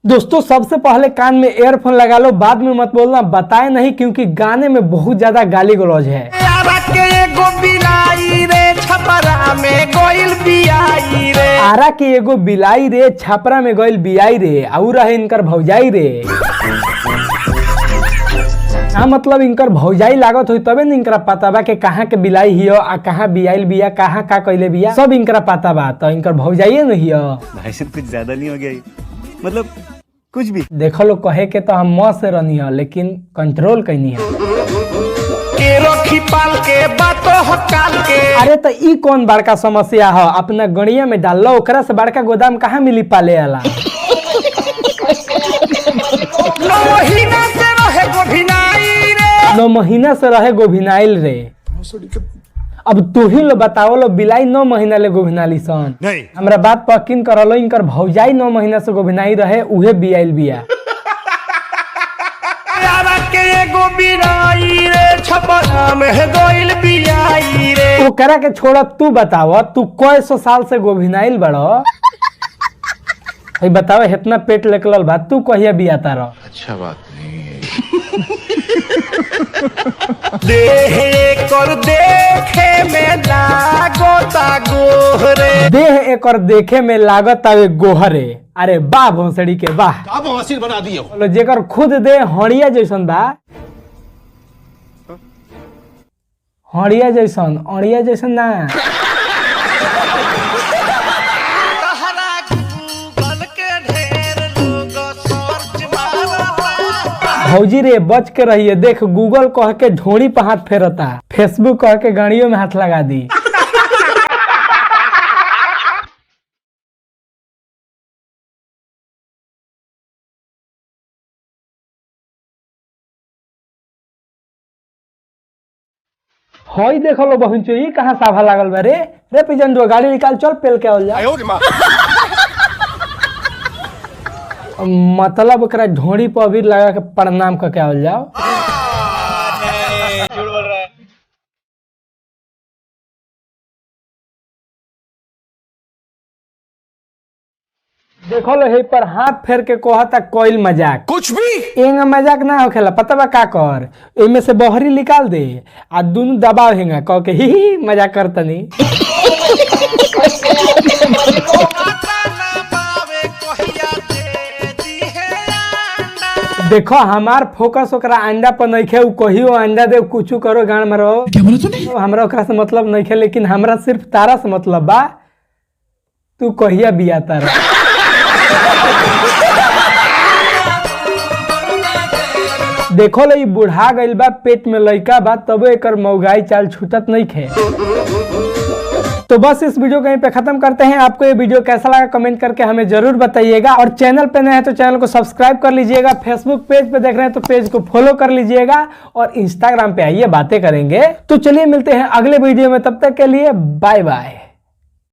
दोस्तों सबसे पहले कान में ईयरफोन लगा लो, बाद में मत बोलना बताए नहीं, क्योंकि गाने में बहुत ज्यादा गाली गलौज है। आरा के एगो बिलाई रे छपरा में गइल बियाई रे और है इनकर भौजाई रे। मतलब इनकर भौजाई लागत हुई तबे न इनकरा पता बा के कहाँ के बिलाई हियो आ कहाँ बियाइल बिया, कहाँ का कइले बिया, सब इनकरा पता बा। तो इनकर भौजाई न हियो। भाई साहब कुछ ज्यादा नहीं हो गया, मतलब कुछ भी देखो लो कहे के तो हम मौत से रहनी है, लेकिन कंट्रोल कैनी है। अरे तो ई कौन बड़का समस्या है, अपना गणिया में डाल लो, ओकरा से बड़का गोदाम कहाँ मिली पाले वाला। 9 महीना से रहे गोभिनाइल रे। अब तू ही लो बताओ लो, बिलाई 9 महीना ले गोभिनाली सन। हमरा बात पक्किन करलो, इनकर भौजाई 9 महीना से गोभिनाई रहे, उहे बियाइल बिया। ओकरा के छोड़ तू बताओ, तू कई सौ साल से गोभिनाइल बड़ो, बताओ इतना पेट निकलल बा, तू कहिया बियाता रह। अच्छा बात नहीं है। देह एकर देखे में लागत गोहरे। अरे वाह भोसड़ी के वाह, बना दियो। जेकर खुद दे हड़िया जैसन बा, हड़िया जैसन, अड़िया जैसन ना। भौजी रे बच के रहिए, देख गूगल कह के ढोड़ी पे हाथ फेरता, फेसबुक कह के गाड़ियों में हाथ लगा दी। हई देख लो बहन चो, ये कहाँ साभा लागल बा रे। रे पिजन जो गाड़ी निकाल, चल पेल के आवल जा। मतलब ओकरा ढोड़ी पर अबीर लगा के प्रणाम करके आवल जाओ। झूठ बोल रहा है। देखो लो हे पर हाथ फेर के कहता कोइल मजाक, कुछ भी एंगा मजाक ना होखेला। पता बा का कर, इनमें से बहरी निकाल दे आ दोनों दबाव हेंगा कह के ही मजाक करतनी। देखो हमार फोकस ओकरा अंडा पर नहीं खे, कहियो अंडा दे कुछ करो गाड़ में रहो। तो हमरा ओकरा से मतलब नहीं खे, लेकिन हमरा सिर्फ तारा से मतलब बा। तू कहिया बियाता रह। देखो ले बुढ़ा गइल बा, पेट में लइका बा, तब एकर मौगाई चाल छूटत नहीं खे। तो बस इस वीडियो को यहीं पे खत्म करते हैं। आपको ये वीडियो कैसा लगा कमेंट करके हमें जरूर बताइएगा, और चैनल पे नए हैं तो चैनल को सब्सक्राइब कर लीजिएगा। फेसबुक पेज पे देख रहे हैं तो पेज को फॉलो कर लीजिएगा, और इंस्टाग्राम पे आइए बातें करेंगे। तो चलिए मिलते हैं अगले वीडियो में, तब तक के लिए बाय बाय।